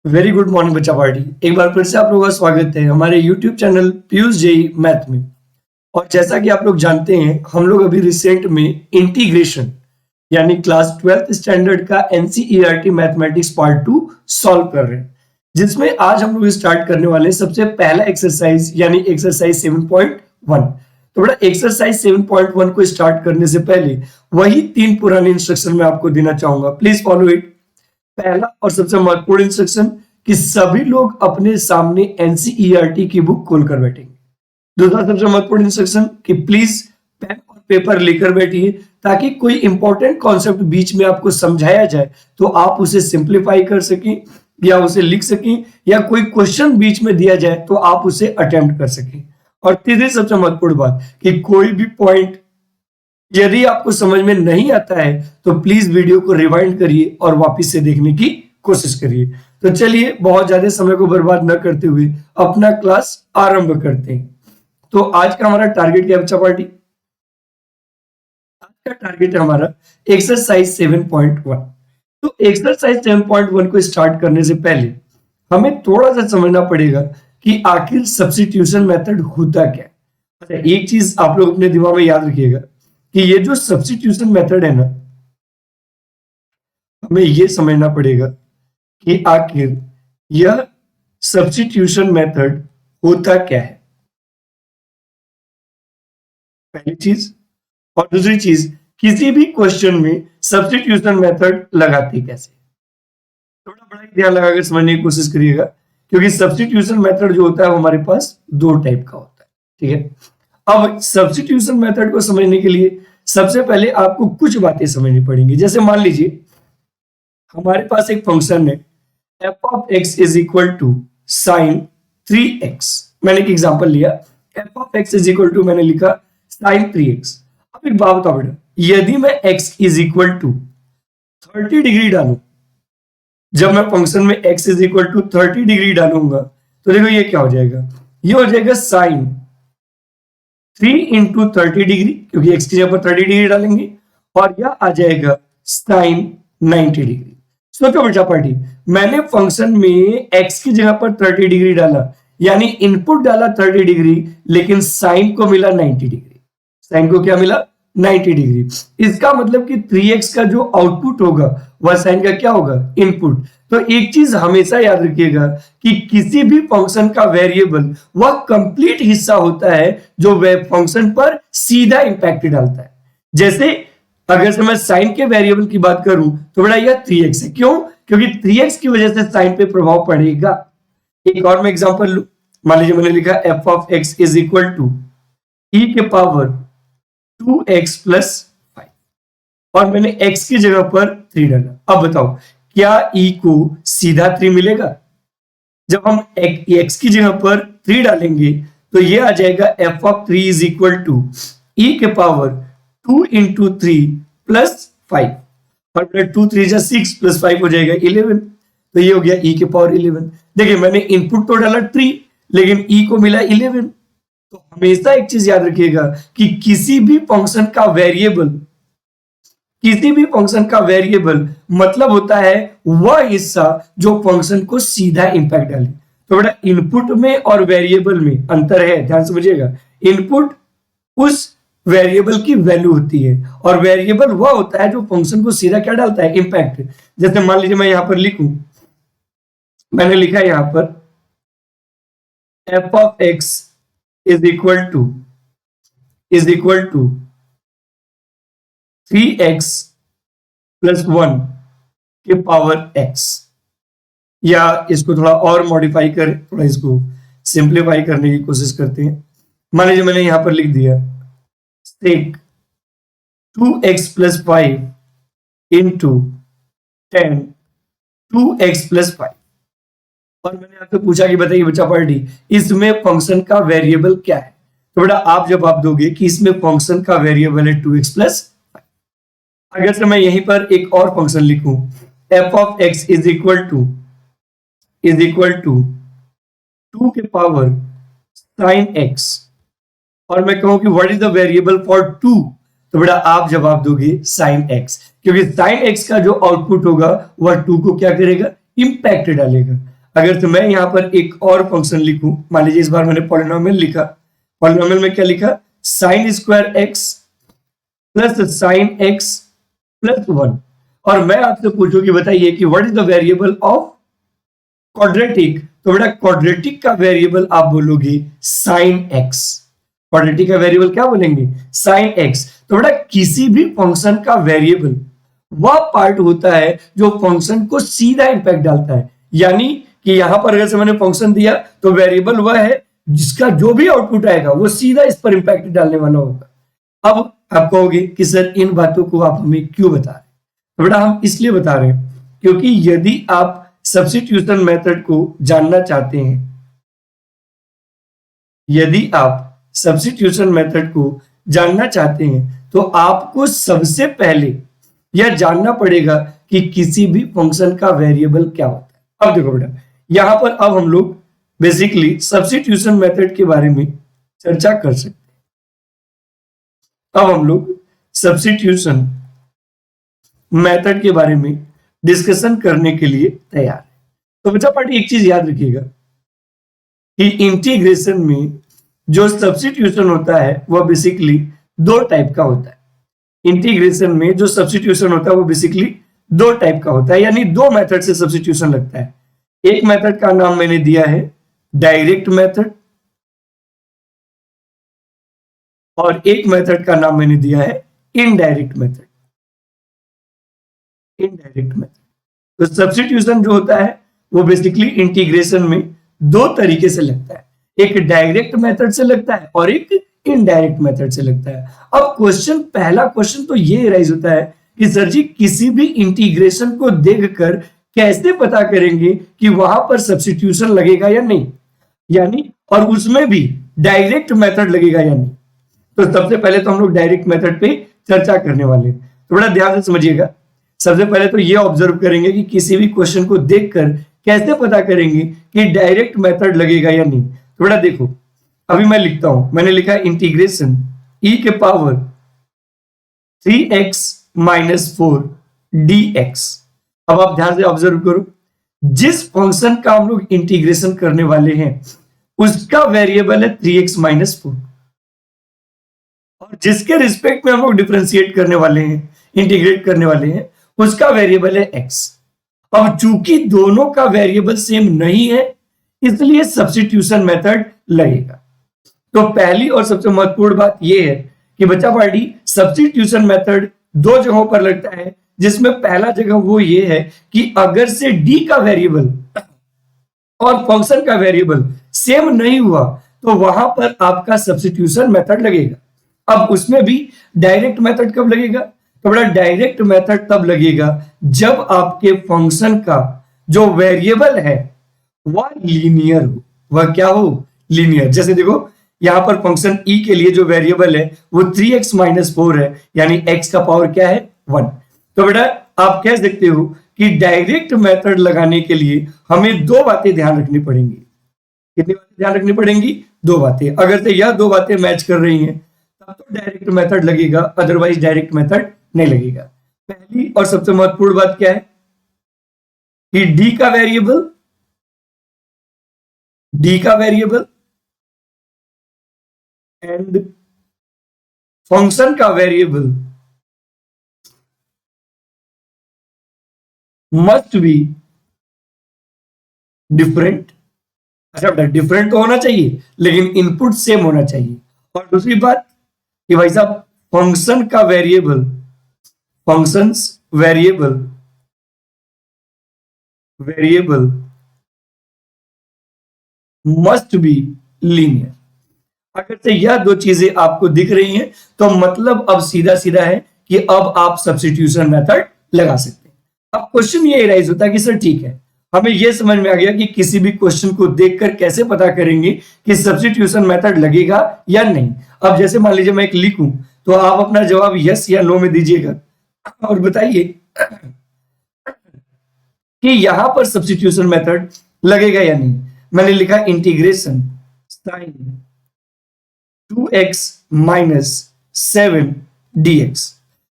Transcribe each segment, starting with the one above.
Very good morning बच्चा party. एक बार फिर से आप लोगों का स्वागत है हमारे YouTube channel Piyush JEE math में। और जैसा कि आप लोग जानते हैं, हम लोग अभी रिसेंट में इंटीग्रेशन यानी क्लास 12th स्टैंडर्ड का एनसीईआरटी मैथमेटिक्स पार्ट 2 सॉल्व कर रहे हैं, जिसमें आज हम लोग स्टार्ट करने वाले हैं सबसे पहला एक्सरसाइज यानी एक्सरसाइज 7.1। तो बेटा एक्सरसाइज 7.1 को स्टार्ट करने से पहले वही 3 पुराने इंस्ट्रक्शन मैं आपको देना चाहूंगा, प्लीज फॉलो इट। पहला और सबसे महत्वपूर्ण इंस्ट्रक्शन कि सभी लोग अपने सामने एनसीईआरटी की बुक खोलकर बैठेंगे। दूसरा सबसे महत्वपूर्ण इंस्ट्रक्शन कि प्लीज पेन और पेपर लेकर बैठिए, ताकि कोई इंपॉर्टेंट कॉन्सेप्ट बीच में आपको समझाया जाए तो आप उसे सिंप्लीफाई कर सकें या उसे लिख सकें, या कोई क्वेश्चन बीच में दिया जाए तो आप उसे अटेम्प्ट कर सकें। और तीसरी सबसे महत्वपूर्ण बात कि कोई भी पॉइंट यदि आपको समझ में नहीं आता है तो प्लीज वीडियो को रिवाइंड करिए और वापस से देखने की कोशिश करिए। तो चलिए बहुत ज्यादा समय को बर्बाद न करते हुए अपना क्लास आरंभ करते हैं। तो आज का हमारा टारगेट क्या है बच्चा पार्टी? आज का टारगेट है हमारा एक्सरसाइज 7.1। तो एक्सरसाइज 7.1 को स्टार्ट करने से पहले हमें थोड़ा सा समझना पड़ेगा कि आखिर सब्स्टिट्यूशन मेथड होता क्या है। अच्छा, एक चीज आप लोग अपने दिमाग में याद रखिएगा कि ये जो सब्स्टिट्यूशन मेथड है ना, हमें ये समझना पड़ेगा कि आखिर यह सब्स्टिट्यूशन मेथड होता क्या है, पहली चीज। और दूसरी चीज, किसी भी क्वेश्चन में सब्स्टिट्यूशन मेथड लगाते कैसे, थोड़ा बड़ा ही ध्यान लगाकर समझने की कोशिश करिएगा, क्योंकि सब्स्टिट्यूशन मेथड जो होता है वो हमारे पास दो टाइप का होता है। ठीक है, अब सब्स्टिट्यूशन मेथड को समझने के लिए सबसे पहले आपको कुछ बातें समझनी पड़ेंगी। जैसे मान लीजिए हमारे पास एक फंक्शन है f of x is equal to sine 3x। मैंने एक एग्जांपल लिया, f of x is equal to मैंने लिखा साइन 3x। अब एक बात बताओ बेटा, यदि मैं x is equal to 30 degree डालूं, जब मैं फंक्शन में x is equal to 30 degree डालूंगा तो देखो ये क्या हो जाएगा, ये हो जाएगा साइन 3 इंटू 30 डिग्री, क्योंकि x की जगह पर 30 डिग्री डालेंगे, और यह आ जाएगा साइन 90 डिग्री। सोचो बेटा पार्टी, मैंने फंक्शन में x की जगह पर 30 डिग्री डाला, यानी इनपुट डाला 30 डिग्री, लेकिन साइन को मिला 90 डिग्री। साइन को क्या मिला? 90 डिग्री। इसका मतलब कि 3x का जो आउटपुट होगा वह साइन का क्या होगा? इनपुट। तो एक चीज हमेशा याद रखिएगा कि किसी भी फंक्शन का वेरिएबल वह कंप्लीट हिस्सा होता है जो वह फंक्शन पर सीधा इंपैक्ट डालता है। जैसे अगर से मैं साइन के वेरिएबल की बात करूं तो बड़ा यह 3x है। क्यों? क्योंकि 3x की वजह से साइन पे प्रभाव पड़ेगा। एक और मैं एग्जांपल लूं, मान लीजिए मैंने लिखा f of x is equal to e के पावर 2x प्लस 5, और मैंने x की जगह पर 3 डाला। अब बताओ क्या e को सीधा 3 मिलेगा? जब हम x की जगह पर 3 डालेंगे तो ये आ जाएगा f of 3 is equal to e के पावर 2 इंटू 3 प्लस 5, और 2 3 जा 6 प्लस 5 हो जाएगा 11। तो ये हो गया e के पावर 11। देखिए मैंने इनपुट तो डाला 3, लेकिन e को मिला 11। तो हमेशा एक चीज याद रखिएगा कि किसी भी फंक्शन का वेरिएबल मतलब होता है वह हिस्सा जो फंक्शन को सीधा इंपैक्ट डाले। तो बेटा इनपुट में और वेरिएबल में अंतर है, ध्यान समझिएगा। इनपुट उस वेरिएबल की वैल्यू होती है, और वेरिएबल वह होता है जो फंक्शन को सीधा क्या डालता है? इंपैक्ट। जैसे मान लीजिए मैं यहां पर लिखूं, मैंने लिखा है यहां पर f of x is equal to 3x plus 1 के पावर x, या इसको थोड़ा और मॉडिफाई कर, थोड़ा इसको सिंप्लीफाई करने की कोशिश करते हैं। मान लीजिए मैंने यहां पर लिख दिया सेक 2x plus 5 into 10 2x plus 5, और मैंने आपसे पूछा कि बताइए बच्चा पार्टी इसमें फंक्शन का वेरिएबल क्या है? तो बेटा आप जवाब दोगे कि इसमें फंक्शन का वेरिएबल है 2x प्लस 5। अगर से मैं यहीं पर एक और फंक्शन लिखूं f of x is equal to 2 के पावर साइन x, और मैं कहूं कि what is the variable for 2, तो बेटा आप जवाब दोगे साइन x, क्योंकि साइन x का जो आउटपुट होगा वह 2 को क्या करेगा? इंपैक्ट डालेगा। अगर तो मैं यहाँ पर एक और फंक्शन लिखूं, मान लीजिए इस बार मैंने पॉलिनोमियल लिखा, पॉलिनोमियल में क्या लिखा, sine square x plus sine x plus 1, और मैं आपसे पूछूं कि बताइए कि what is the variable of quadratic, तो बेटा क्वाड्रेटिक का वेरिएबल आप बोलोगे साइन एक्स, क्वाड्रेटिक का वेरिएबल क्या बोलेंगे, साइन एक्स। तो बेटा किसी भी फंक्शन का वेरिएबल वह पार्ट होता है जो फंक्शन को सीधा इंपैक्ट डालता है, यानी कि यहां पर अगर से मैंने फंक्शन दिया तो वेरिएबल वह है जिसका जो भी आउटपुट आएगा वो सीधा इस पर इंपैक्ट डालने वाला होगा। अब आप कहोगे कि सर इन बातों को आप हमें क्यों बता रहे हैं, तो बेटा हम इसलिए बता रहे हैं क्योंकि यदि आप सब्स्टिट्यूशन मेथड को जानना चाहते हैं, यदि आप सब्स्टिट्यूशन मेथड को जानना चाहते हैं तो आपको सबसे पहले यह जानना पड़ेगा कि किसी भी फंक्शन का वेरिएबल क्या होता है। अब देखो बेटा यहां पर अब हम लोग बेसिकली सब्स्टिट्यूशन मेथड के बारे में चर्चा कर सकते हैं। अब हम लोग सब्स्टिट्यूशन मेथड के बारे में डिस्कशन करने के लिए तैयार है। तो बच्चा पार्टी एक चीज याद रखिएगा कि इंटीग्रेशन में जो सब्स्टिट्यूशन होता है वह बेसिकली दो टाइप का होता है। इंटीग्रेशन में जो सब्स्टिट्यूशन होता है वो बेसिकली दो टाइप का होता है, यानी दो मेथड से सब्स्टिट्यूशन लगता है। एक मेथड का नाम मैंने दिया है डायरेक्ट मेथड, और एक मेथड का नाम मैंने दिया है इनडायरेक्ट मेथड। इनडायरेक्ट मेथड, तो सब्स्टिट्यूशन जो होता है वो बेसिकली इंटीग्रेशन में दो तरीके से लगता है, एक डायरेक्ट मेथड से लगता है और एक इनडायरेक्ट मेथड से लगता है। अब क्वेश्चन, पहला क्वेश्चन तो ये राइज होता है कि सर जी किसी भी इंटीग्रेशन को देखकर कैसे पता करेंगे कि वहां पर सब्स्टिट्यूशन लगेगा या नहीं, यानी और उसमें भी डायरेक्ट मेथड लगेगा या नहीं। तो सबसे पहले तो हम लोग डायरेक्ट मेथड पे चर्चा करने वाले हैं, तो बड़ा ध्यान से समझिएगा। सबसे पहले तो ये ऑब्जर्व करेंगे कि किसी भी क्वेश्चन को देखकर कैसे पता करेंगे कि डायरेक्ट मेथड लगेगा या नहीं। तो बड़ा देखो अभी मैं लिखता हूं, मैंने लिखा है इंटीग्रेशन e के पावर 3x माइनस 4 dx। अब आप ध्यान से ऑब्जर्व करो, जिस फंक्शन का हम लोग इंटीग्रेशन करने वाले हैं उसका वेरिएबल है 3x माइनस 4, और जिसके रिस्पेक्ट में हम लोग डिफरेंशिएट करने वाले हैं, इंटीग्रेट करने वाले हैं, उसका वेरिएबल है x। अब चूंकि दोनों का वेरिएबल सेम नहीं है इसलिए सब्स्टिट्यूशन मेथड लगेगा। तो पहली और सबसे महत्वपूर्ण बात यह है कि बच्चा पार्टी सब्स्टिट्यूशन मेथड दो जगहों पर लगता है, जिसमें पहला जगह वो ये है कि अगर से d का वेरिएबल और फंक्शन का वेरिएबल सेम नहीं हुआ तो वहां पर आपका सब्स्टिट्यूशन मेथड लगेगा। अब उसमें भी डायरेक्ट मेथड कब लगेगा, तो बड़ा डायरेक्ट मेथड तब लगेगा जब आपके फंक्शन का जो वेरिएबल है वह लीनियर हो। वह क्या हो, लीनियर। जैसे देखो यहां पर फंक्शन e के लिए जो वेरिएबल है वो 3x माइनस 4 है, यानी x का पावर क्या है 1। तो बेटा आप कह सकते हो कि डायरेक्ट मेथड लगाने के लिए हमें दो बातें ध्यान रखनी पड़ेंगी। कितनी बातें ध्यान रखनी पड़ेंगी, दो बातें। अगर से यह दो बातें मैच कर रही हैं तब तो डायरेक्ट मेथड लगेगा, अदरवाइज डायरेक्ट मेथड नहीं लगेगा। पहली और सबसे महत्वपूर्ण बात क्या है कि d का वेरिएबल एंड फंक्शन का वेरिएबल मस्ट बी डिफरेंट। अच्छा बेटा डिफरेंट तो होना चाहिए लेकिन इनपुट सेम होना चाहिए। और दूसरी बात कि भाई साहब फंक्शन का variable, functions variable must be linear. अगर से यह दो चीजें आपको दिख रही हैं तो मतलब अब सीधा सीधा है कि अब आप सब्स्टिट्यूशन मेथड लगा सकते हैं। अब क्वेश्चन ये राइज होता है कि सर ठीक है, हमें यह समझ में आ गया कि किसी भी क्वेश्चन को देखकर कैसे पता करेंगे कि सब्स्टिट्यूशन मेथड लगेगा या नहीं। अब जैसे मान लीजिए मैं एक लिखूं तो आप अपना जवाब यस या नो में दीजिएगा और बताइए कि यहां पर सब्स्टिट्यूशन मेथड लगेगा या नहीं। मैंने लिखा integration sign 2x minus 7 dx।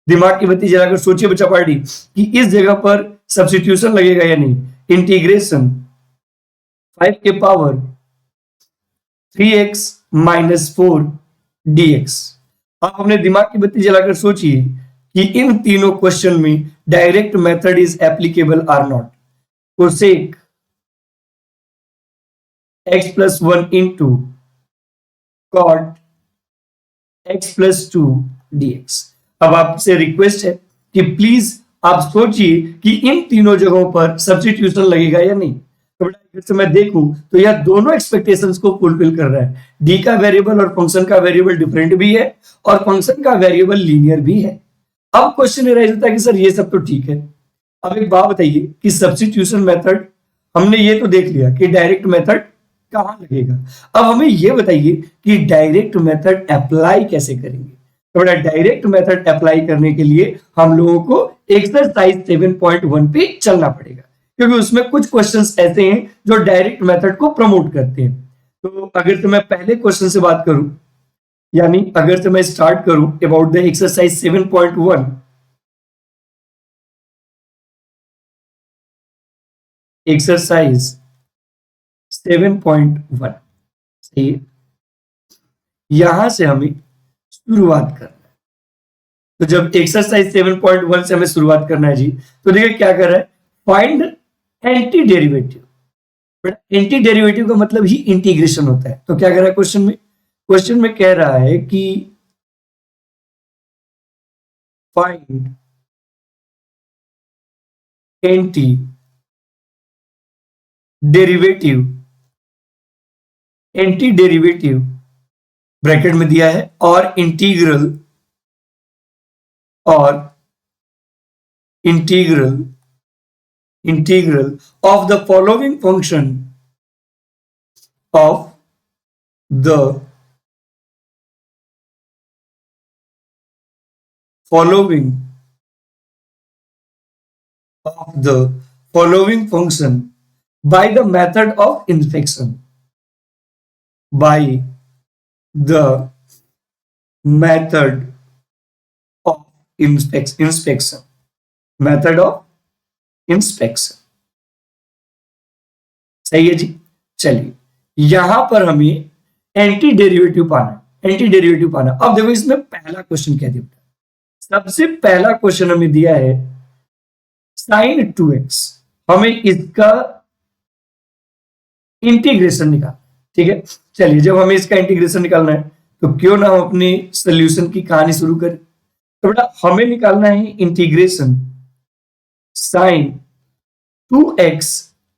दिमाग की बत्ती जलाकर सोचिए बच्चा पार्टी कि इस जगह पर सब्स्टिट्यूशन लगेगा या नहीं। इंटीग्रेशन 5 के पावर 3x माइनस 4 dx। आप अपने दिमाग की बत्ती जलाकर सोचिए कि इन तीनों क्वेश्चन में direct method is applicable or not. Cosec x plus 1 into cot x plus 2 dx। अब आपसे रिक्वेस्ट है कि प्लीज आप सोचिए कि इन तीनों जगहों पर सब्स्टिट्यूशन लगेगा या नहीं। तो अगर से मैं देखूं तो यह दोनों एक्सपेक्टेशंस को फुलफिल कर रहा है। डी का वेरिएबल और फंक्शन का वेरिएबल डिफरेंट भी है और फंक्शन का वेरिएबल लीनियर भी है। अब क्वेश्चन ये रहता है कि सर ये सब तो ठीक है, अब एक बात बताइए कि सब्स्टिट्यूशन मेथड हमने ये तो देख लिया कि डायरेक्ट मेथड कहां लगेगा। अब हमें ये बताइए कि डायरेक्ट मेथड अप्लाई कैसे करेंगे। तो बेटा डायरेक्ट मेथड अप्लाई करने के लिए हम लोगों को एक्सरसाइज 7.1 पे चलना पड़ेगा, क्योंकि उसमें कुछ क्वेश्चंस ऐसे हैं जो डायरेक्ट मेथड को प्रमोट करते हैं। तो अगर तो मैं पहले क्वेश्चन से बात करूं, यानी अगर तो मैं स्टार्ट करूं अबाउट द एक्सरसाइज 7.1, एक्सरसाइज 7.1 सही है, यहां से हमें शुरुआत करना है। तो जब एक्सरसाइज 7.1 से हमें शुरुआत करना है जी, तो देखिए क्या कर रहा है, find anti derivative. Anti derivative का मतलब ही इंटीग्रेशन होता है। तो क्या कर रहा है क्वेश्चन में कह रहा है कि find anti derivative, anti derivative bracket में दिया है और integral of the following function of the following function by the method of inspection, by the method of inspection, method of inspection। सही है जी। चलिए यहां पर हमें एंटी डेरिवेटिव पाना। अब देखो इसमें पहला क्वेश्चन क्या दिया, सबसे पहला क्वेश्चन हमें दिया है sin 2x, हमें इसका इंटीग्रेशन निकालना। ठीक है, चलिए जब हमें इसका इंटीग्रेशन निकालना है तो क्यों ना हम अपने सोल्यूशन की कहानी शुरू करें। तो बेटा हमें निकालना है इंटीग्रेशन sin 2x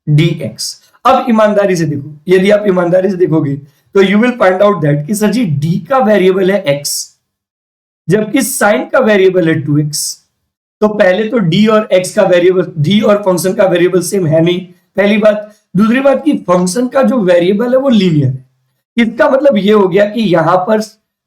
dx। अब ईमानदारी से देखो, यदि आप ईमानदारी से देखोगे तो you will find out that कि सर जी d का वेरिएबल है x, जबकि sin का वेरिएबल है 2x। तो पहले तो d और x का वेरिएबल, d और फंक्शन का वेरिएबल सेम है नहीं, पहली बात। दूसरी बात कि फंक्शन का जो वेरिएबल है वो लीनियर है। इसका मतलब ये हो गया कि यहां पर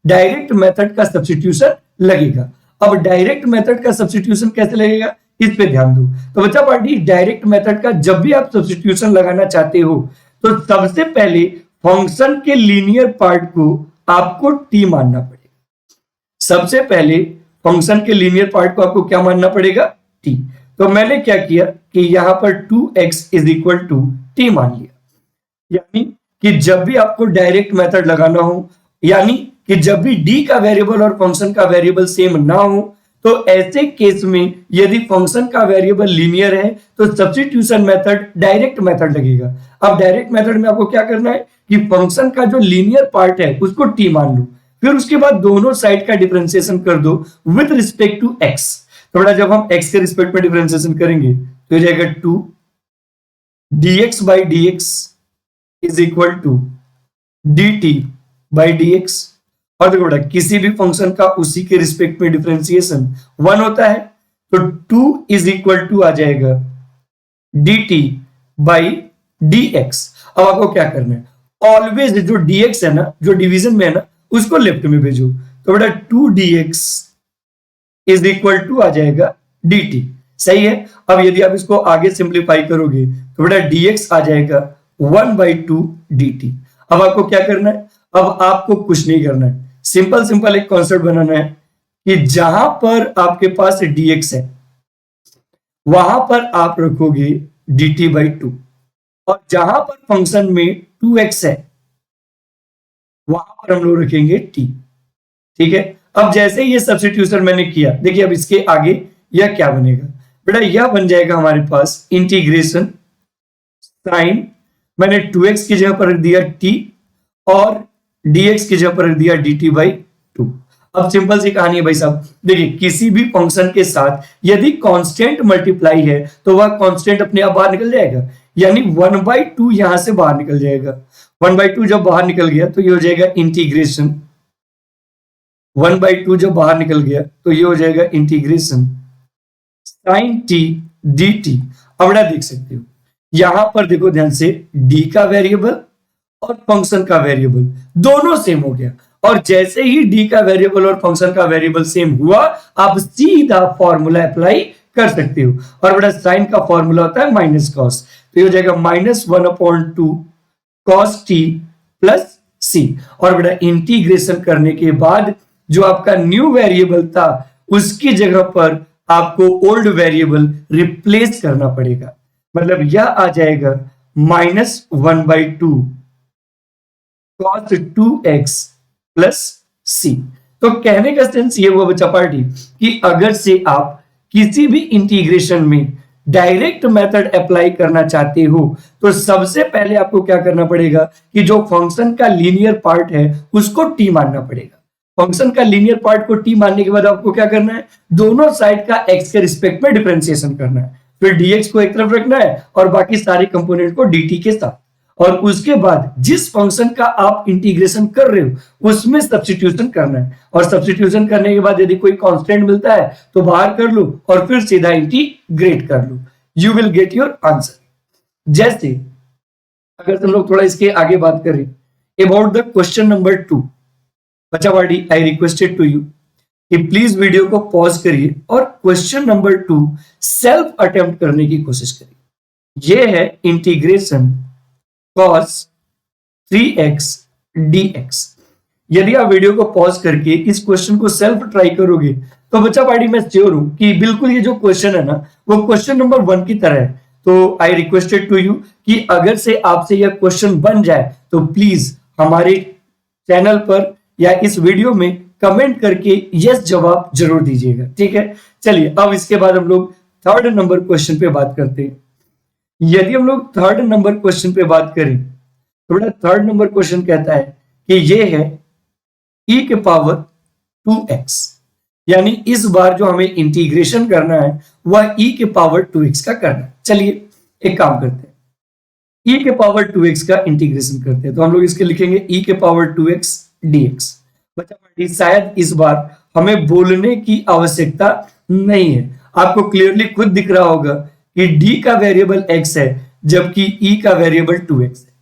डायरेक्ट मेथड का सब्स्टिट्यूशन लगेगा। अब डायरेक्ट मेथड का सब्स्टिट्यूशन कैसे लगेगा, इस पे ध्यान दो। तो बच्चा पार्टी डायरेक्ट मेथड का जब भी आप सब्स्टिट्यूशन लगाना चाहते हो तो सबसे पहले फंक्शन के लीनियर पार्ट को आपको t मानना पड़ेगा। सबसे पहले फंक्शन के लीनियर पार्ट को आपको क्या मानना पड़ेगा, t। तो मैंने क्या किया कि यहां पर 2x is equal to t मान लिया। यानी कि जब भी आपको डायरेक्ट मेथड लगाना हो, यानी कि जब भी d का वेरिएबल और फंक्शन का वेरिएबल सेम ना हो, तो ऐसे केस में यदि फंक्शन का वेरिएबल लीनियर है तो सब्स्टिट्यूशन मेथड डायरेक्ट मेथड लगेगा। अब डायरेक्ट मेथड में आपको क्या करना है कि फंक्शन का जो लीनियर पार्ट है उसको t मान लो, फिर उसके बाद दोनों साइड का डिफरेंशिएशन कर दो विद रिस्पेक्ट टू x। तो बेटा जब हम x के रिस्पेक्ट में डिफरेंशिएशन करेंगे तो हो जाएगा 2 dx by dx is equal to dt by dx। और देखो बेटा किसी भी फंक्शन का उसी के रिस्पेक्ट में डिफरेंशिएशन 1 होता है, तो 2 इज इक्वल टू आ जाएगा dt by dx। अब आपको क्या करना है, ऑलवेज जो dx है ना, जो डिवीजन में है ना, उसको लेफ्ट में भेजो। तो बेटा 2 dx इज इक्वल टू आ जाएगा dt। सही है। अब यदि आप इसको आगे सिंप्लीफाई करोगे तो बेटा dx आ जाएगा 1/2 dt। अब आपको क्या करना है, अब आपको कुछ नहीं करना है, सिंपल एक कॉन्सेप्ट बनाना है कि जहां पर आपके पास dx है वहां पर आप रखोगे dt by 2। और जहां पर फंक्शन में 2x है वहां पर हम लोग रखेंगे t। ठीक है, अब जैसे ये सब्स्टिट्यूशन मैंने किया, देखिए अब इसके आगे यह क्या बनेगा बेटा, यह बन जाएगा हमारे पास इंटीग्रेशन साइन, मैंने 2x की जगह पर रख दिया t और dx की जगह पर रख दिया dt बाई 2। अब सिंपल सी कहानी है भाई साहब, देखिए किसी भी फंक्शन के साथ यदि कांस्टेंट मल्टीप्लाई है तो वह कांस्टेंट अपने आप बाहर निकल जाएगा, यानी 1/2 यहां से बाहर निकल जाएगा। 1/2 जब बाहर निकल गया तो ये हो जाएगा इंटीग्रेशन, 1/2 जब बाहर निकल गया तो ये हो जाएगा इंटीग्रेशन साइन t dt। अब बेटा देख सकते हो यहां पर देखो ध्यान से, d का वेरिएबल और फंक्शन का वेरिएबल दोनों सेम हो गया, और जैसे ही d का वेरिएबल और फंक्शन का वेरिएबल सेम हुआ आप सीधा फॉर्मूला अप्लाई कर सकते हो, और बेटा साइन का फॉर्मूला होता है माइनस कॉस, तो ये हो जाएगा -1/2 cos t प्लस c। और बेटा इंटीग्रेशन करने के बाद जो आपका न्यू वेरिएबल था उसकी जगह पर आपको ओल्ड वेरिएबल रिप्लेस करना पड़ेगा, मतलब यह आ जाएगा -1/2 cos 2x प्लस c। तो कहने का सेंस ये हुआ बच्चा पार्टी कि अगर से आप किसी भी इंटीग्रेशन में डायरेक्ट मेथड अप्लाई करना चाहते हो तो सबसे पहले आपको क्या करना पड़ेगा कि जो फंक्शन का लीनियर पार्ट है उसको t मानना पड़ेगा। फंक्शन का लीनियर पार्ट को t मानने के बाद आपको क्या करना है, दोनों साइड का x के रिस्पेक्ट में डिफरेंशिएशन करना है, फिर dx को एक तरफ रखना है और बाकी सारे कंपोनेंट को dt के साथ, और उसके बाद जिस फंक्शन का आप इंटीग्रेशन कर रहे हो उसमें सब्स्टिट्यूशन करना है, और सब्स्टिट्यूशन करने के बाद यदि कोई कांस्टेंट मिलता है तो बाहर कर लो और फिर सीधा इंटीग्रेट कर लो, you will get your answer. जैसे अगर तुम लोग थोड़ा इसके आगे बात करें अबाउट द क्वेश्चन नंबर 2, बच्चा party I requested to you कि प्लीज वीडियो को पॉज करिए और क्वेश्चन नंबर 2 सेल्फ अटेम्प्ट करने की कोशिश करिए। यह है इंटीग्रेशन cos 3x dx। यदि आप वीडियो को पॉज करके इस क्वेश्चन को सेल्फ ट्राई करोगे तो बच्चा पार्टी मैं श्योर हूं कि बिल्कुल ये जो क्वेश्चन है ना वो क्वेश्चन नंबर 1 की तरह है। तो आई रिक्वेस्टेड टू यू कि अगर से आपसे यह क्वेश्चन बन जाए तो प्लीज हमारे चैनल पर या इस वीडियो में कमेंट करके यस जवाब जरूर दीजिएगा, ठीक है। चलिए अब इसके बाद हम लोग थर्ड नंबर क्वेश्चन पे बात करते हैं। यदि हम लोग थर्ड नंबर क्वेश्चन पे बात करें तो बेटा थर्ड नंबर क्वेश्चन कहता है कि ये है e के पावर 2x, यानी इस बार जो हमें इंटीग्रेशन करना है वह e के पावर 2x का करना है। चलिए एक काम करते हैं, e के पावर 2x का इंटीग्रेशन करते हैं, तो हम लोग इसके लिखेंगे e के पावर 2x dx। बच्चा पार्टी शायद इस बार हमें बोलने की आवश्यकता नहीं है, आपको क्लियरली खुद दिख रहा होगा कि d का वेरिएबल x है जबकि e का वेरिएबल 2x है,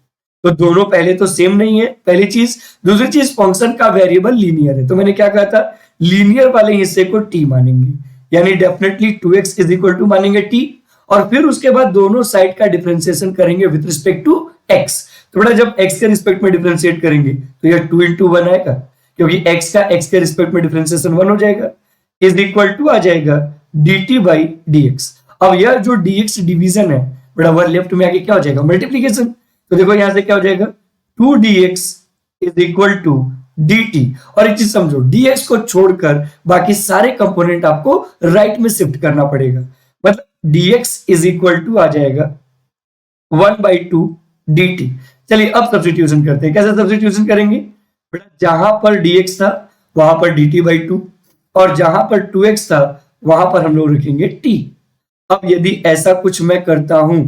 तो दोनों पहले तो सेम नहीं है, पहली चीज। दूसरी चीज फंक्शन का वेरिएबल लीनियर है, तो मैंने क्या कहा था, लीनियर वाले हिस्से को t मानेंगे, यानी definitely 2x is equal to मानेंगे t, और फिर उसके बाद दोनों साइड का डिफरेंशिएशन करेंगे विद रिस्पेक्ट टू x। तो बेटा जब x के रिस्पेक्ट में डिफरेंशिएट करेंगे तो यह 2 into 1 आएगा, क्योंकि x का x के रिस्पेक्ट में डिफरेंशिएशन 1 हो जाएगा, इज इक्वल टू आ जाएगा dt बाई dx। अब यह जो dx डिवीजन है बेटा वह लेफ्ट में आके क्या हो जाएगा, मल्टीप्लीकेशन। तो देखो यहां से क्या हो जाएगा, 2dx is equal to dt, और एक चीज समझो dx को छोड़कर बाकी सारे कंपोनेंट आपको राइट में शिफ्ट करना पड़ेगा, मतलब dx इज इक्वल टू आ जाएगा 1/2 dt। चलिए अब सब्स्टिट्यूशन करते हैं, कैसे सब्स्टिट्यूशन करेंगे बेटा, जहां पर dx था वहां पर dt/2 और जहां पर 2x था वहां पर हम लोग रखेंगे t। अब यदि ऐसा कुछ मैं करता हूं,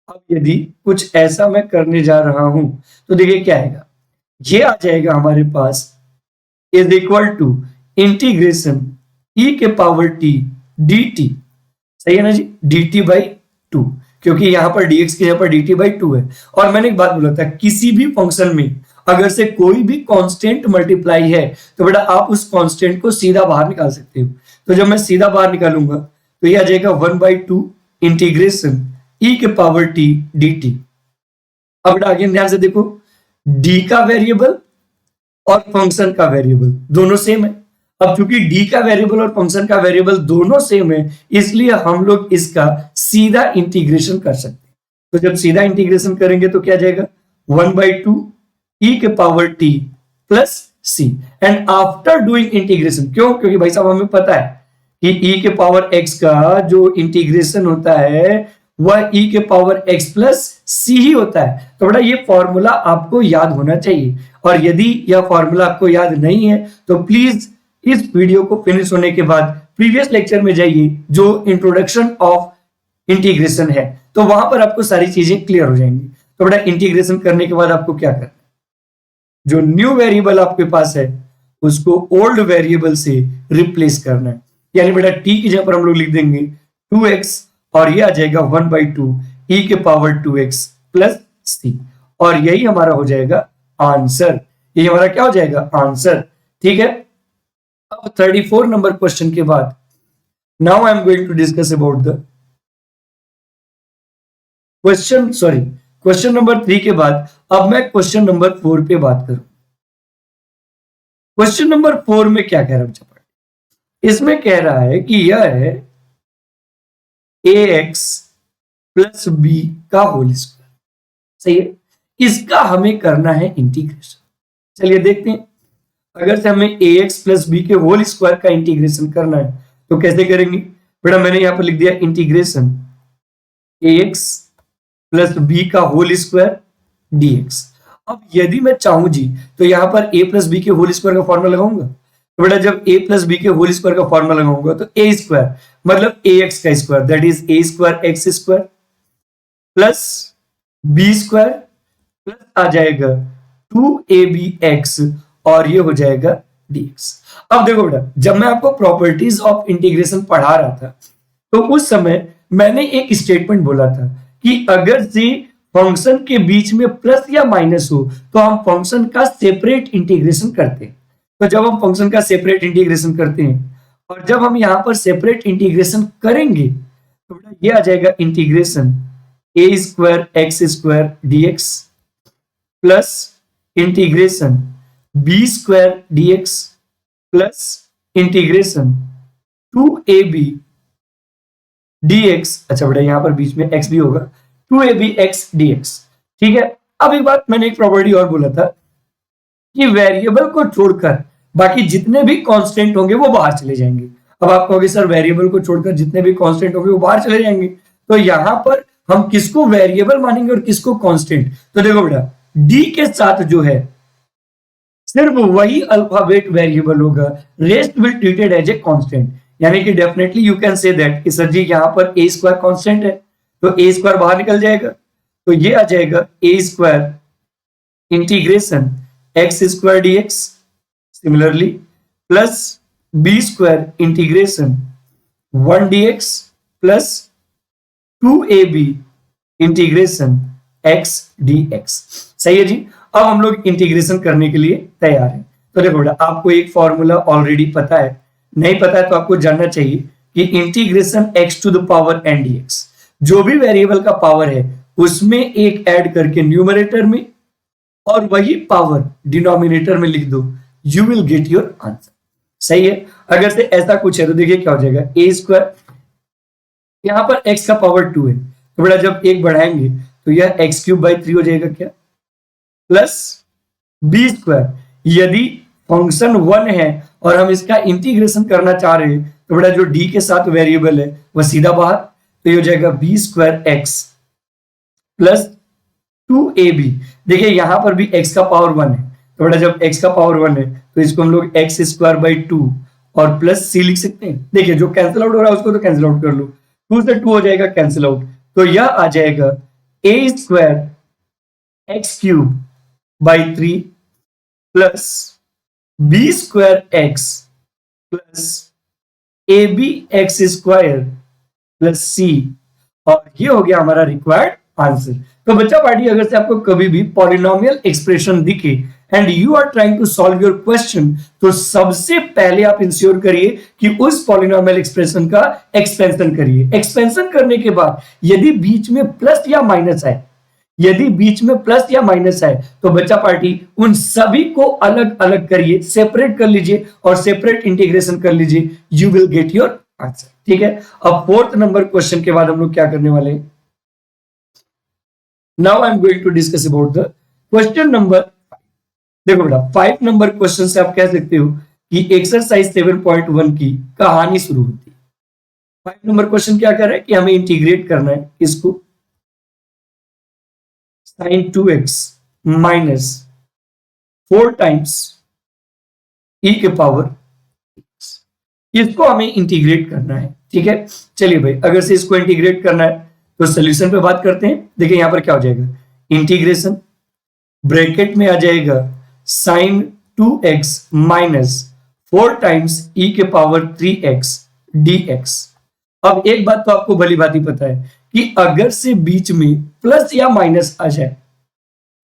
अब यदि कुछ ऐसा मैं करने जा रहा हूं तो देखिए क्या आएगा, ये आ जाएगा हमारे पास is equal to integration e के पावर t dt, सही है ना जी, dt/2, क्योंकि यहां पर dx के यहां पर dt/2 है। और मैंने एक बात बोला था, किसी भी फंक्शन में अगर से कोई भी कांस्टेंट मल्टीप्लाई है तो बेटा आप उस कांस्टेंट को सीधा बाहर निकाल सकते हो। तो जब मैं सीधा बाहर निकालूंगा तो यह आ जाएगा 1/2 इंटीग्रेशन e के पावर t dt। अब बेटा आगे ध्यान से देखो, d का वेरिएबल और फंक्शन का वेरिएबल दोनों सेम है। अब चूंकि d का वेरिएबल और फंक्शन का वेरिएबल दोनों सेम है इसलिए हम लोग इसका सीधा इंटीग्रेशन कर सकते हैं। तो जब सीधा इंटीग्रेशन करेंगे तो क्या जाएगा 1/2 e के power t plus c। And after doing integration, क्यों? क्योंकि भाई साहब हमें पता है कि e के पावर x का जो इंटीग्रेशन होता है वह e के पावर x प्लस c ही होता है। तो बेटा ये फॉर्मूला आपको याद होना चाहिए, और यदि यह फॉर्मूला आपको याद नहीं है तो प्लीज इस वीडियो को फिनिश होने के बाद प्रीवियस लेक्चर में जाइए जो इंट्रोडक्शन ऑफ इंटीग्रेशन है, तो वहां पर आपको सारी चीजें क्लियर हो जाएंगी। तो बेटा इंटीग्रेशन करने के बाद आपको क्या करना है, जो न्यू वेरिएबल आपके पास है उसको ओल्ड वेरिएबल से रिप्लेस करना है। यानी बेटा t की जगह पर हम लोग लिख देंगे 2x और ये आ जाएगा 1/2 e के पावर 2x प्लस c, और यही हमारा हो जाएगा आंसर। ये हमारा क्या हो जाएगा? आंसर। ठीक है, अब 34 नंबर क्वेश्चन के बाद now I am going to discuss about the question number 3 के बाद अब मैं क्वेश्चन नंबर 4 पे बात करूं। क्वेश्चन नंबर 4 में क्या कह रहा है? इसमें कह रहा है कि यह है ax प्लस बी का होल स्क्वायर। सही है, इसका हमें करना है इंटीग्रेशन। चलिए देखते हैं, अगर से हमें ax प्लस बी के होल स्क्वायर का इंटीग्रेशन करना है तो कैसे करेंगे? बेटा मैंने यहां पर लिख दिया इंटीग्रेशन ax प्लस बी का होल स्क्वायर dx। अब यदि मैं चाहूं जी तो यहां पर a प्लस बी के होल स्क्वायर का फॉर्मूला लगाऊंगा। तो बेटा जब a प्लस बी के होल स्क्वायर का फॉर्मूला लगाऊंगा तो a स्क्वायर मतलब ax का square that is a square x square plus b square plus आ जाएगा 2abx और ये हो जाएगा dx। अब देखो बेटा जब मैं आपको प्रॉपर्टीज ऑफ इंटीग्रेशन पढ़ा रहा था तो उस समय मैंने एक स्टेटमेंट बोला था कि अगर से फंक्शन के बीच में प्लस या माइनस हो तो हम फंक्शन का सेपरेट इंटीग्रेशन करते हैं। तो जब हम फंक्शन का सेपरेट इंटीग्रेशन करते हैं और जब हम यहां पर सेपरेट इंटीग्रेशन करेंगे तो बेटा ये आ जाएगा integration a square x square dx plus integration b square dx plus integration 2ab dx। अच्छा बेटा यहां पर बीच में x भी होगा, 2abx dx। ठीक है, अब एक बात मैंने एक प्रॉपर्टी और बोला था कि वेरिएबल को छोड़कर बाकी जितने भी कांस्टेंट होंगे वो बाहर चले जाएंगे। अब आप कहोगे सर वेरिएबल को छोड़कर जितने भी कांस्टेंट होंगे वो बाहर चले जाएंगे, तो यहां पर हम किसको वेरिएबल मानेंगे और किसको कांस्टेंट? तो देखो बेटा डी के साथ जो है सिर्फ वही अल्फाबेट वेरिएबल होगा, rest will treated as a constant. यानी कि definitely you can say that कि सर जी यहां पर a स्क्वायर कांस्टेंट है तो a स्क्वायर बाहर निकल जाएगा, तो ये आ जाएगा a square integration x square dx similarly plus b square integration 1 dx plus 2ab integration x dx। सही है जी, अब हम लोग इंटीग्रेशन करने के लिए तैयार हैं। तो देखो बेटा आपको एक फॉर्मूला ऑलरेडी पता है, नहीं पता है तो आपको जानना चाहिए कि integration x to the power n dx, जो भी वेरिएबल का पावर है उसमें एक ऐड करके न्यूमरेटर में और वही पावर डिनोमिनेटर में लिख दो, you will get your answer. सही है, अगर से ऐसा कुछ है तो देखिए क्या हो जाएगा a स्क्वायर, यहां पर x का पावर 2 है तो बेटा जब एक बढ़ाएंगे तो यह x क्यूब बाई 3 हो जाएगा क्या, प्लस b स्क्वायर, यदि फंक्शन 1 है और हम इसका इंटीग्रेशन करना चाह रहे हैं तो बेटा जो d के साथ वेरिएबल है वह सीधा बाहर, तो ये हो जाएगा b square x plus 2ab। देखिए यहां पर भी x का पावर 1 है तो बेटा जब x का पावर 1 है तो इसको हम लोग x स्क्वायर बाई 2 और प्लस c लिख सकते हैं। देखिए जो कैंसिल आउट हो रहा है उसको तो कैंसिल आउट कर लो, 2 से 2 हो जाएगा कैंसिल आउट, तो यह आ जाएगा a square x cube by 3 plus b square x plus ab x square plus c, और ये हो गया हमारा रिक्वायर्ड आंसर। तो बच्चा पार्टी अगर से आपको कभी भी पॉलिनोमियल एक्सप्रेशन दिखे and you are trying to solve your question तो सबसे पहले आप इंश्योर करिए कि उस पॉलिनोमियल एक्सप्रेशन का एक्सपेंशन करिए। एक्सपेंशन करने के बाद यदि बीच में प्लस या माइनस है, यदि बीच में प्लस या माइनस है तो बच्चा पार्टी उन सभी को अलग अलग करिए, सेपरेट कर लीजिए और सेपरेट इंटीग्रेशन कर लीजिए, you will get your answer. ठीक है, अब 4th नंबर क्वेश्चन के बाद हम लोग क्या करने वाले हैं, now I am going to discuss about the question number. देखो बेटा 5 नंबर क्वेश्चन से आप कह सकते हो कि एक्सरसाइज 7.1 की कहानी शुरू होती है। 5 नंबर क्वेश्चन क्या कर रहा है कि हमें इंटीग्रेट करना है इसको sin 2x minus 4 times e के पावर x, इसको हमें इंटीग्रेट करना है। ठीक है, चलिए भाई अगर से इसको इंटीग्रेट करना है तो सोल्यूशन पे बात करते हैं। देखिए यहां पर क्या हो जाएगा, इंटीग्रेशन ब्रैकेट में आ जाएगा sin 2x minus 4 times e के पावर 3x dx। अब एक बात तो आपको भली भांति पता है कि अगर से बीच में प्लस या माइनस आ जाए,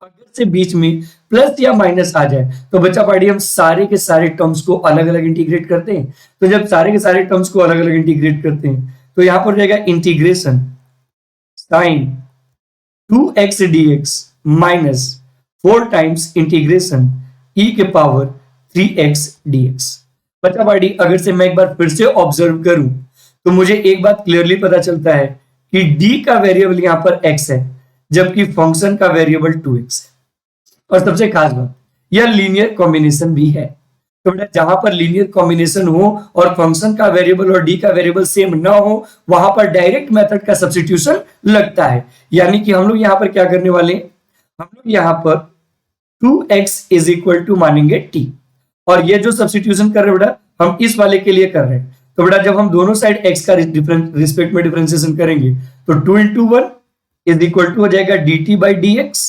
अगर से बीच में प्लस या माइनस आ जाए तो बच्चा पार्टी हम सारे के सारे टर्म्स को अलग अलग इंटीग्रेट करते हैं। तो जब सारे के सारे टर्म्स को अलग अलग इंटीग्रेट करते हैं तो यहां पर जाएगा integration sin 2x dx minus 4 times integration e के पावर 3x dx। बच्चा पार्टी अगर से मैं एक बार फिर से ऑब्जर्व करूं तो मुझे एक बात क्लियरली पता चलता है कि d का वेरिएबल यहां पर x है जबकि फंक्शन का वेरिएबल 2x है। और सबसे खास बात यह लीनियर कॉम्बिनेशन भी है। तो बेटा जहां पर लीनियर कॉम्बिनेशन हो और फंक्शन का वेरिएबल और डी का वेरिएबल सेम ना हो वहां पर डायरेक्ट मेथड का सब्स्टिट्यूशन लगता है। यानी कि हम लोग यहां पर क्या करने वाले हैं, हम लोग यहां पर 2x इज इक्वल टू मानेंगे t, और ये जो सब्स्टिट्यूशन कर रहे हैं बेटा हम इस वाले के लिए कर रहे हैं। तो बेटा जब हम दोनों साइड x का रिस्पेक्ट में डिफरेंशिएशन करेंगे तो 2 into 1 इज इक्वल टू हो जाएगा dt बाई dx,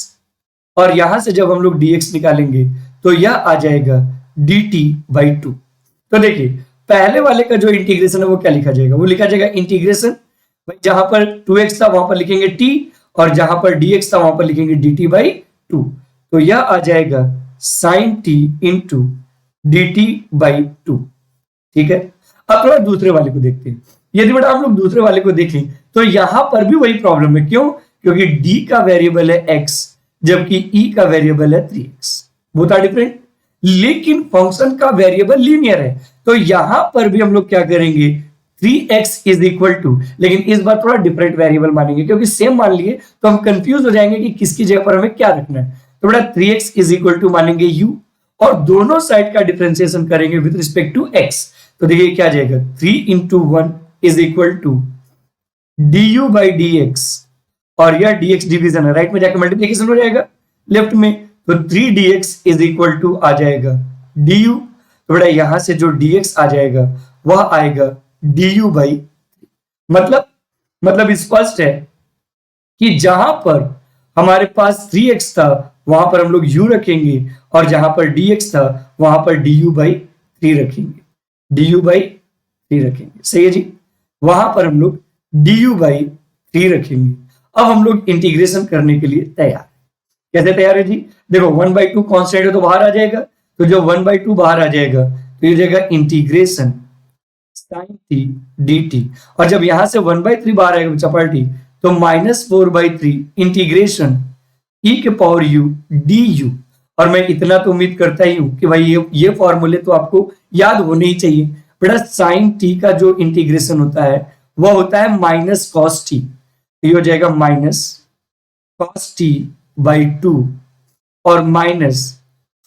और यहां से जब हम लोग dx निकालेंगे तो यह आ जाएगा dt बाई 2। तो देखिए पहले वाले का जो इंटीग्रेशन है वो क्या लिखा जाएगा, वो लिखा जाएगा इंटीग्रेशन जहां पर 2x था वहां पर लिखेंगे t, और जहां पर dx था वहां पर लिखेंगे dt बाई 2। तो यह आ जाएगा sin t into dt by 2। ठीक है, अब थोड़ा दूसरे वाले को देखते हैं। यदि बेटा हम लोग दूसरे वाले को देखें तो यहां पर भी वही प्रॉब्लम है। क्यों? क्योंकि d का वेरिएबल है x जबकि e का वेरिएबल है 3x, बोथ आर डिफरेंट, लेकिन फंक्शन का वेरिएबल लीनियर है। तो यहां पर भी हम लोग क्या करेंगे 3x इज इक्वल टू, लेकिन इस बार थोड़ा डिफरेंट वेरिएबल मानेंगे क्योंकि सेम मान लिए तो हम कंफ्यूज हो जाएंगे कि किसकी जगह पर हमें क्या रखना है। तो बेटा 3x इज इक्वल टू मानेंगे u और दोनों साइड का डिफरेंशिएशन करेंगे विद रिस्पेक्ट टू x। तो देखिए क्या जाएगा 3 into 1 is equal to du by dx, और यह dx डिवीजन है, राइट में जाकर मल्टीप्लिकेशन हो जाएगा लेफ्ट में, तो 3 dx इज इक्वल टू आ जाएगा du। तो बेटा यहां से जो dx आ जाएगा वह आएगा du बाई, मतलब स्पष्ट है कि जहां पर हमारे पास 3x था वहां पर हम लोग u रखेंगे और जहां पर dx था वहां पर du बाई 3 रखेंगे, du बाई 3 रखेंगे। सही है जी, वहां पर हम लोग du बाई 3 रखेंगे। अब हम लोग इंटीग्रेशन करने के लिए तैयार। कैसे तैयार है जी, देखो 1/2 कांस्टेंट है तो बाहर आ जाएगा, तो जो 1/2 बाहर आ जाएगा तो ये जाएगा इंटीग्रेशन sin t dt, और जब यहां से 1/3 बाहर आएगा चपाटी तो -4/3 इंटीग्रेशन e के पावर u du। और मैं इतना तो उम्मीद करता ही हूं कि भाई ये फॉर्मूले तो आपको याद होने ही चाहिए। बेटा sin t का जो इंटीग्रेशन होता है वह होता है माइनस कॉस टी, ये हो जाएगा माइनस कॉस टी बाई 2 और माइनस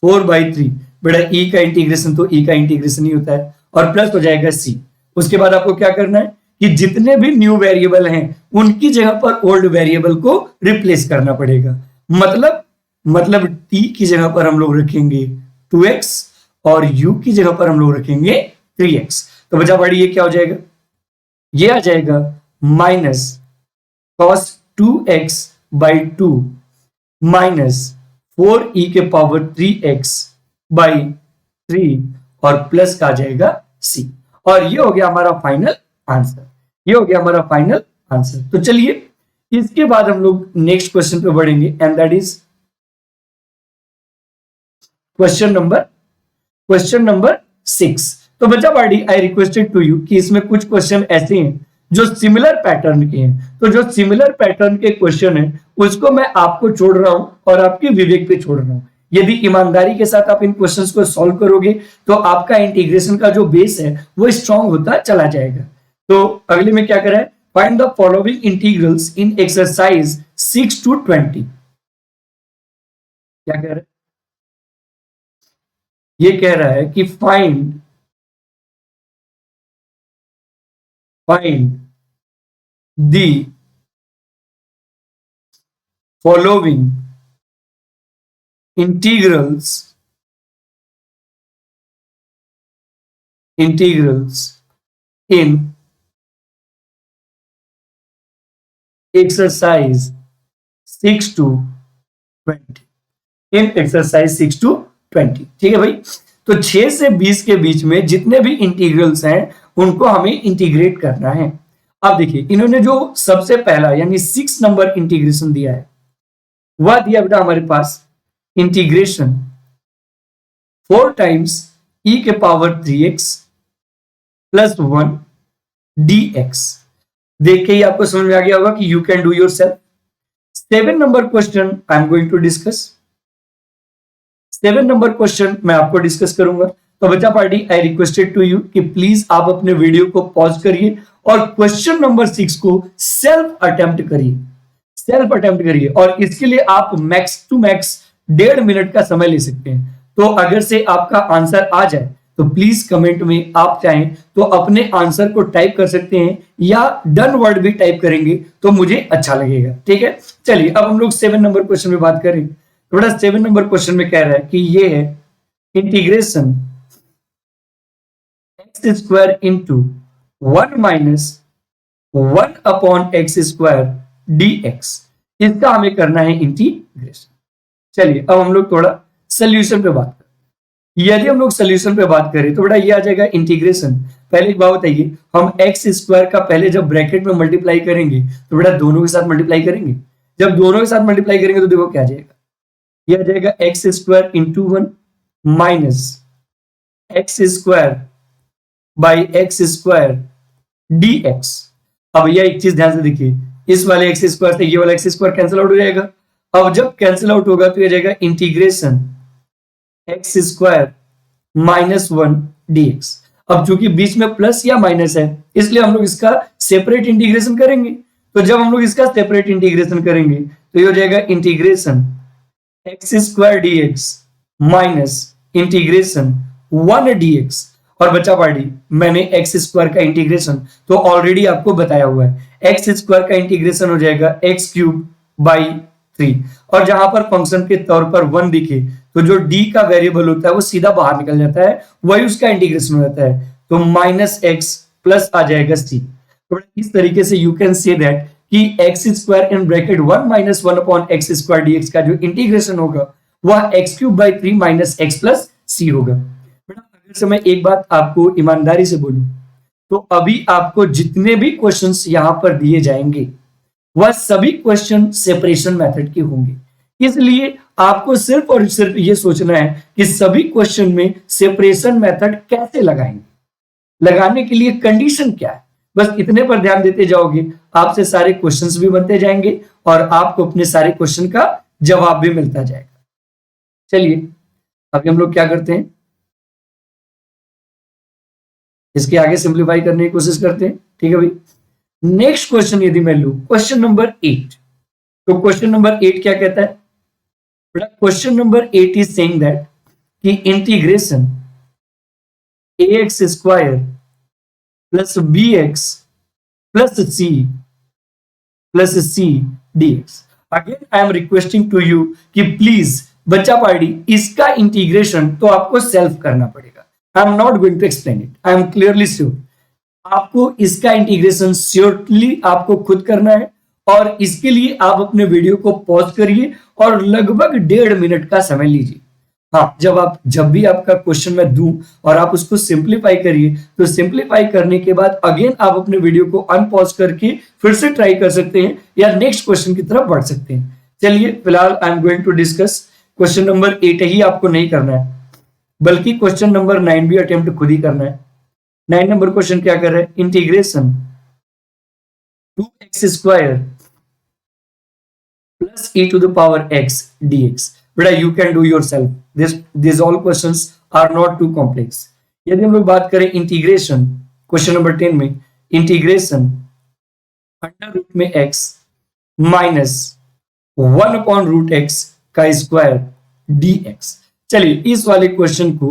4/3। बेटा e का इंटीग्रेशन तो e का इंटीग्रेशन ही होता है, और प्लस हो जाएगा c। उसके बाद आपको क्या करना है कि जितने भी न्यू वेरिएबल हैं उनकी जगह पर ओल्ड वेरिएबल को रिप्लेस करना पड़ेगा। मतलब t की जगह पर हम लोग रखेंगे 2x और u की जगह पर हम लोग रखेंगे 3x। तो बचा पड़ी ये क्या हो जाएगा, ये आ जाएगा minus cos 2x by 2 minus 4e के पावर 3x बाई 3 और प्लस का आ जाएगा c। और ये हो गया हमारा फाइनल आंसर, ये हो गया हमारा फाइनल आंसर। तो चलिए इसके बाद हम लोग नेक्स्ट क्वेश्चन पे बढ़ेंगे and that is question number 6। तो बच्चा party I requested to you कि इसमें कुछ क्वेश्चन ऐसे हैं जो सिमिलर पैटर्न के हैं। तो जो सिमिलर पैटर्न के क्वेश्चन है उसको मैं आपको छोड़ रहा हूं और आपके विवेक पे छोड़ रहा हूं। यदि ईमानदारी के साथ आप इन क्वेश्चंस को सॉल्व करोगे तो आपका इंटीग्रेशन का जो बेस है वो स्ट्रांग होता चला जाएगा। तो अगले में क्या करा है find the following integrals in exercise 6 to 20। क्या कह रहा है? ये कह रहा है कि find the following integrals in exercise 6 to 20। In exercise 6 to 20, ठीक है भाई। तो 6 से 20 के बीच में जितने भी इंटीग्रल्स हैं उनको हमें इंटीग्रेट करना है। अब देखिए इन्होंने जो सबसे पहला यानी 6 नंबर इंटीग्रेशन दिया है वह दिया बेटा हमारे पास इंटीग्रेशन 4 times e के पावर 3x प्लस 1 dx। देख के ही आपको समझ में आ गया होगा कि you can do yourself. 7 number question I am going to discuss. 7 number question मैं आपको डिस्कस करूंगा। तो बच्चा party I requested to you कि प्लीज आप अपने वीडियो को पॉज करिए और क्वेश्चन नंबर 6 को सेल्फ अटेम्प्ट करिए और इसके लिए आप मैक्स टू मैक्स 1.5 मिनट का समय ले सकते हैं। तो अगर से आपका आंसर आ जाए तो प्लीज कमेंट में आप चाहें तो अपने आंसर को टाइप कर सकते हैं या डन वर्ड भी टाइप करेंगे तो मुझे अच्छा लगेगा, ठीक है। चलिए अब हम लोग 7 नंबर क्वेश्चन में बात करें। थोड़ा 7 नंबर क्वेश्चन में कह रहा है कि ये है integration x square into 1 minus 1 upon x square dx। इसका हमें करना है इंटीग्रेशन। चलिए अब हम लोग थोड़ा सोल्यूशन पे बात करें। यदि हम लोग सोल्यूशन पे बात करें तो बेटा ये आ जाएगा इंटीग्रेशन। पहले एक बात बताइए, हम एक्स स्क्वायर का पहले जब ब्रैकेट में मल्टीप्लाई करेंगे तो बेटा दोनों के साथ मल्टीप्लाई करेंगे। जब दोनों के साथ मल्टीप्लाई करेंगे तो देखो क्या आ जाएगा, ये आ जाएगा x square into 1 minus x square by x square dx। अब यह एक चीज ध्यान से देखिए, इस वाले एक्स स्क्वायर से ये वाला एक्स स्क्वायर कैंसिल आउट हो जाएगा। अब जब कैंसिल आउट होगा तो ये जाएगा integration x square minus 1 dx। अब चूंकि बीच में प्लस या माइनस है इसलिए हम लोग इसका सेपरेट इंटीग्रेशन करेंगे। तो जब हम लोग इसका सेपरेट इंटीग्रेशन करेंगे तो ये हो जाएगा integration x square dx minus integration 1 dx। और बच्चा पार्टी मैंने एक्स स्क्वायर का इंटीग्रेशन तो ऑलरेडी आपको बताया हुआ है। एक्स स्क्वायर का इंटीग्रेशन हो जाएगा एक्स क्यूब बाई 3 और जहां पर फंक्शन के तौर पर 1 दिखे तो जो d का वेरिएबल होता है वो सीधा बाहर निकल जाता है, वही उसका इंटीग्रेशन हो जाता है। तो माइनस एक्स प्लस आ जाएगा c। तो इस तरीके से यू कैन से दैट कि x square in bracket 1 minus 1 upon x square dx का जो इंटीग्रेशन होगा वह x cube by 3 minus x plus c होगा। अगर से मैं एक बात आपको ईमानदारी से बोलूं तो अभी आपको जितने भी क्वेश्चंस यहां पर दिए जाएंगे वह सभी क्वेश्चन सेपरेशन मेथड के होंगे। इसलिए आपको सिर्फ और सिर्फ ये सोचना है कि सभी क्वेश्चन में सेपरेशन मेथड कैसे लगाएंगे, लगाने के लिए कंडीशन क्या है, बस इतने पर ध्यान देते जाओगे आपसे सारे क्वेश्चंस भी बनते जाएंगे और आपको अपने सारे क्वेश्चन का जवाब भी मिलता जाएगा। चलिए अभी हम लोग क्या करते हैं, इसके आगे सिंप्लीफाई करने की कोशिश करते हैं, ठीक है भाई। नेक्स्ट क्वेश्चन यदि मैं लूं क्वेश्चन नंबर 8, तो क्वेश्चन नंबर 8 क्या कहता है? Question number 8 is saying that कि integration ax square plus bx plus c dx। Again I am requesting to you कि प्लीज बच्चा पार्टी इसका इंटीग्रेशन तो आपको सेल्फ करना पड़ेगा। I am not going to explain it, I am clearly sure आपको इसका इंटीग्रेशन श्योरली आपको खुद करना है और इसके लिए आप अपने वीडियो को पॉज करिए और लगभग 1.5 मिनट का समय लीजिए। हाँ, जब भी आपका क्वेश्चन मैं दूं और आप उसको सिंप्लीफाई करिए तो सिंप्लीफाई करने के बाद अगेन आप अपने वीडियो को अनपॉज करके फिर से ट्राई कर सकते हैं या नेक्स्ट क्वेश्चन की तरफ बढ़ सकते हैं। चलिए फिलहाल I am going to discuss question number 8 ही आपको नहीं करना है बल्कि क्वेश्चन नंबर 9 भी अटेम्प्ट खुद ही करना है। 9 नंबर क्वेश्चन क्या कर रहा है? Integration 2x square plus e to the power x dx। बेटा you can do yourself, this all questions are not too complex. यदि हम लोग बात करें इंटीग्रेशन क्वेश्चन नंबर 10 में इंटीग्रेशन अंडर रूट में x माइनस 1/√x का स्क्वायर dx। चलिए इस वाले क्वेश्चन को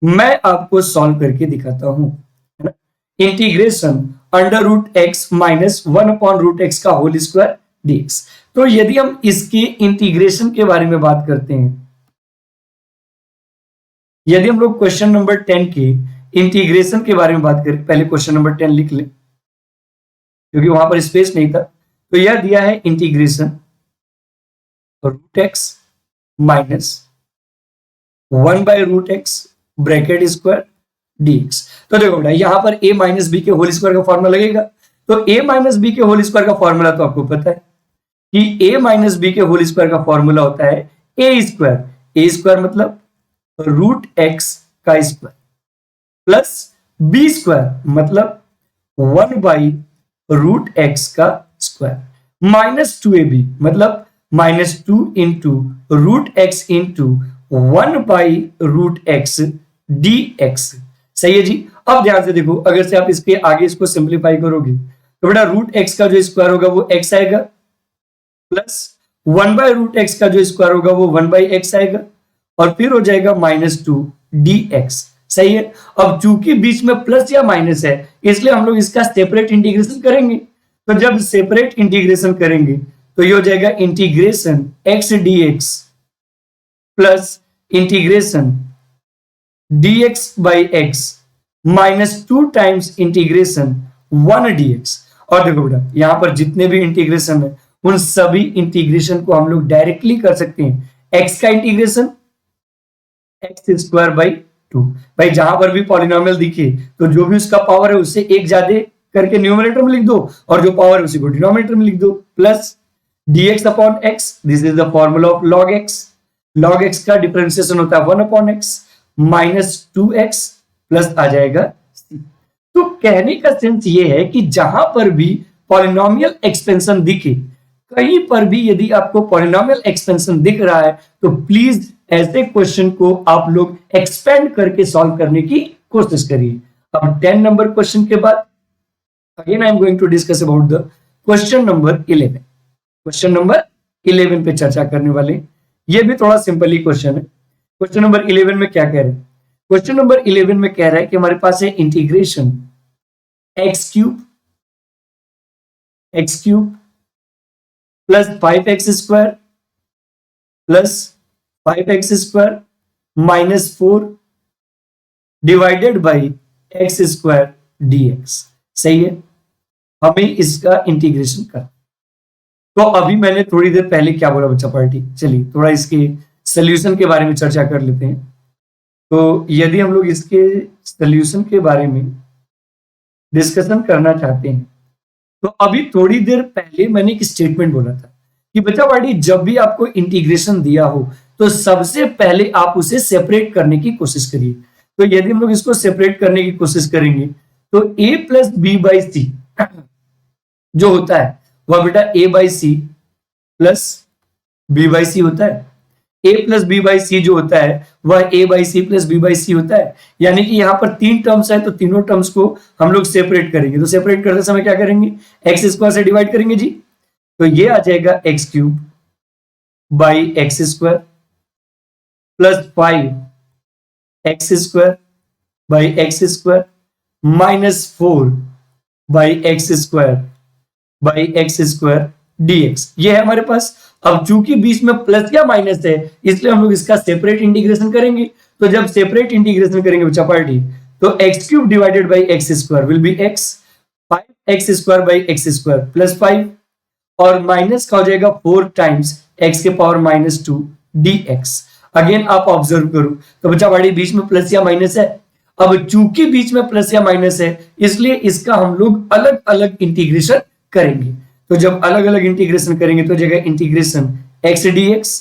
मैं आपको सॉल्व करके दिखाता हूं, है ना। Integration under root x minus 1/√x का होल स्क्वायर dx। तो यदि हम इसके इंटीग्रेशन के बारे में बात करते हैं, यदि हम लोग क्वेश्चन नंबर 10 के इंटीग्रेशन के बारे में बात करें, पहले क्वेश्चन नंबर 10 लिख लें क्योंकि वहां पर स्पेस नहीं था। तो यह दिया है integration root x minus 1/√x bracket square dx। तो देखो बेटा यहां पर a माइनस बी के होल स्क्वायर का फॉर्मूला लगेगा। तो a माइनस बी के होल स्क्वायर का फॉर्मूला तो आपको पता है कि a माइनस बी के होल स्क्वायर का फॉर्मूला होता है a स्क्वायर मतलब रूट एक्स का स्क्वायर प्लस बी स्क्वायर मतलब 1/√x का स्क्वायर माइनस 2ab मतलब -2 into root x into 1/√x dx। सही है जी। अब ध्यान से देखो, अगर से आप इसके आगे इसको सिंप्लीफाई करोगे तो बेटा रूट एक्स का जो स्क्वायर होगा वो x आएगा प्लस 1/√x का जो स्क्वायर होगा वो 1/x आएगा और फिर हो जाएगा -2 dx। सही है। अब चूंकि बीच में प्लस या माइनस है इसलिए हम लोग इसका सेपरेट इंटीग्रेशन करेंगे। तो जब सेपरेट इंटीग्रेशन करेंगे तो ये हो जाएगा integration x dx plus integration dx by x minus 2 times integration 1 dx। और देखो बेटा यहां पर जितने भी इंटीग्रेशन है उन सभी इंटीग्रेशन को हम लोग डायरेक्टली कर सकते हैं। x का इंटीग्रेशन x²/2। भाई जहां पर भी पॉलिनोमियल दिखे तो जो भी उसका पावर है उससे एक ज्यादा करके न्यूमरेटर में लिख दो और जो पावर है उसी को डिनोमिनेटर में लिख दो plus dx upon x। This is the formula of log x। log x का डिफरेंशिएशन होता है 1/x माइनस 2x प्लस आ जाएगा c। तो कहने का सेंस ये है कि जहां पर भी पॉलिनोमियल एक्सपेंशन दिखे, कहीं पर भी यदि आपको पॉलिनोमियल एक्सपेंशन दिख रहा है तो प्लीज ऐसे क्वेश्चन को आप लोग एक्सपेंड करके सॉल्व करने की कोशिश करिए। अब 10 नंबर क्वेश्चन के बाद again I am going to discuss about the question number 11। Question number 11 पे चर्चा करने वाले। ये भी थोड़ा सिंपल ही क्वेश्चन है। क्वेश्चन नंबर 11 में क्या कह रहे हैं? क्वेश्चन नंबर 11 में कह रहा है कि हमारे पास है integration x³ plus 5x² plus 5x² minus 4 divided by x² dx। सही है। हमें इसका इंटीग्रेशन कर। तो अभी मैंने थोड़ी देर पहले क्या बोला बच्चा पार्टी, चलिए थोड़ा इसके सोल्यूशन के बारे में चर्चा कर लेते हैं। तो यदि हम लोग इसके सोल्यूशन के बारे में डिस्कशन करना चाहते हैं तो अभी थोड़ी देर पहले मैंने एक स्टेटमेंट बोला था कि बच्चा पार्टी जब भी आपको इंटीग्रेशन दिया हो तो सबसे पहले आप उसे सेपरेट करने की कोशिश करिए। तो यदि हम लोग इसको सेपरेट करने की कोशिश करेंगे तो a plus B by C जो होता है वह बेटा a by C plus B by C होता है। a plus B by C जो होता है वह a by C plus B by C होता है। यानी कि यहाँ पर 3 टर्म्स है तो तीनों टर्म्स को हम लोग सेपरेट करेंगे। तो सेपरेट करते समय क्या करेंगे? x² से डिवाइड करेंगे जी। तो ये आ जाएगा x³ by x² plus 5x² by x² minus 4 by x² by x² dx। ये है हमारे पास। अब चूंकि बीच में प्लस या माइनस है इसलिए हम लोग इसका सेपरेट इंटीग्रेशन करेंगे। तो जब सेपरेट इंटीग्रेशन करेंगे बच्चा पार्टी तो x³ divided by x² will be x 5x² by x² plus 5 और माइनस का हो जाएगा 4 टाइम्स x के पावर -2 dx। अगेन आप ऑब्जर्व करो तो बच्चा पार्टी बीच में प्लस या माइनस है। अब चूंकि बीच में प्लस या माइनस है इसलिए इसका हम लोग अलग अलग इंटीग्रेशन करेंगे। तो जब अलग अलग इंटीग्रेशन करेंगे तो जगह इंटीग्रेशन x dx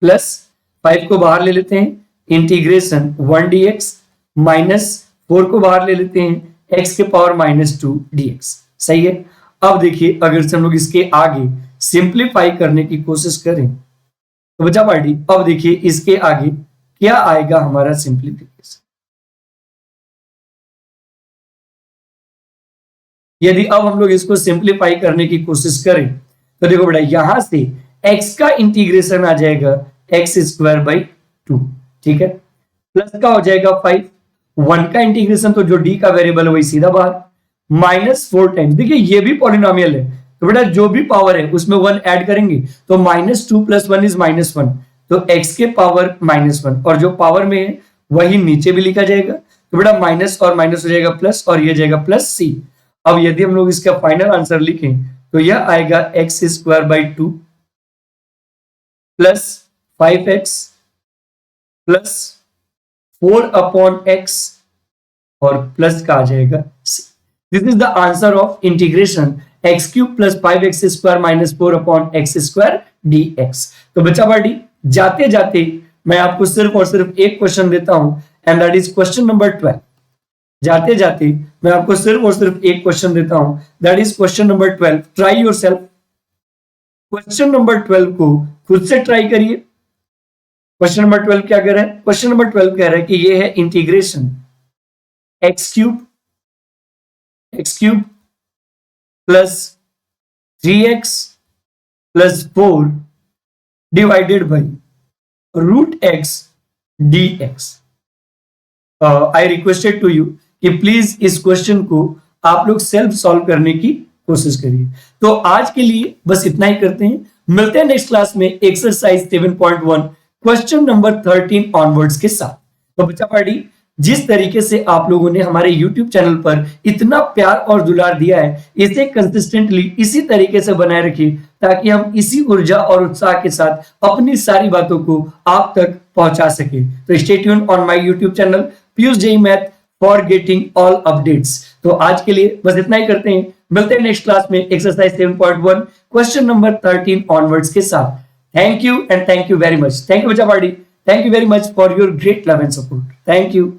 प्लस 5 को बाहर ले लेते हैं इंटीग्रेशन 1 dx माइनस 4 को बाहर ले लेते हैं x के पावर -2 dx। सही है। अब देखिए अगर से हम लोग इसके आगे सिंप्लीफाई करने की कोशिश करें तो बच्चा पार्टी अब देखिए इसके आगे क्या आएगा हमारा सिंप्लीफिकेशन। यदि अब हम लोग इसको सिंप्लीफाई करने की कोशिश करें तो देखो बेटा यहां से x का इंटीग्रेशन आ जाएगा एक्स स्क्वायर बाई 2, ठीक है, प्लस का हो जाएगा 5, 1 का इंटीग्रेशन तो जो d का वेरिएबल है वही सीधा बाहर, -4 टाइम्स, देखिए ये भी पॉलिनोमियल है तो बेटा जो भी पावर है उसमें 1 ऐड करेंगे तो -2 + 1 इज -1, तो x के पावर -1 और जो पावर में है वही नीचे भी लिखा जाएगा, तो बेटा माइनस और माइनस हो जाएगा प्लस और ये जाएगा +c। अब यदि हम लोग इसका फाइनल आंसर लिखें तो यह आएगा x² 2 plus 5x plus 4/x और प्लस का आ जाएगा c। This is the answer of integration x³ + 5x² - 4/x² dx। तो बच्चा पार्टी जाते जाते मैं आपको सिर्फ और सिर्फ एक क्वेश्चन देता हूं and that is question number 12। जाते जाते मैं आपको सिर्फ और सिर्फ एक क्वेश्चन देता हूं that is question number 12। Try yourself, question number 12 को खुद से ट्राई करिए। क्वेश्चन नंबर 12 क्या कह रहा है? क्वेश्चन नंबर 12 कह रहा है कि ये है integration x³ plus 3x plus 4 divided by √x dx। I requested to you कि प्लीज इस क्वेश्चन को आप लोग सेल्फ सॉल्व करने की कोशिश करिए। तो आज के लिए बस इतना ही करते हैं, मिलते हैं नेक्स्ट क्लास में एक्सरसाइज 7.1 क्वेश्चन नंबर 13 ऑनवर्ड्स के साथ। तो बच्चा पार्टी जिस तरीके से आप लोगों ने हमारे YouTube चैनल पर इतना प्यार और दुलार दिया है, इसे कंसिस्टेंटली इसी तरीके से बनाए रखिए ताकि हम इसी ऊर्जा और उत्साह के साथ अपनी सारी बातों को आप तक पहुंचा सके। तो stay tune on my YouTube channel Piyush JEE math for getting all updates. तो आज के लिए बस इतना ही करते हैं, मिलते हैं नेक्स्ट क्लास में एक्सरसाइज 7.1 क्वेश्चन नंबर 13 ऑनवर्ड्स के साथ। Thank you and thank you very much. Thank you बच्चा party, thank you very much for your great love and support. Thank you.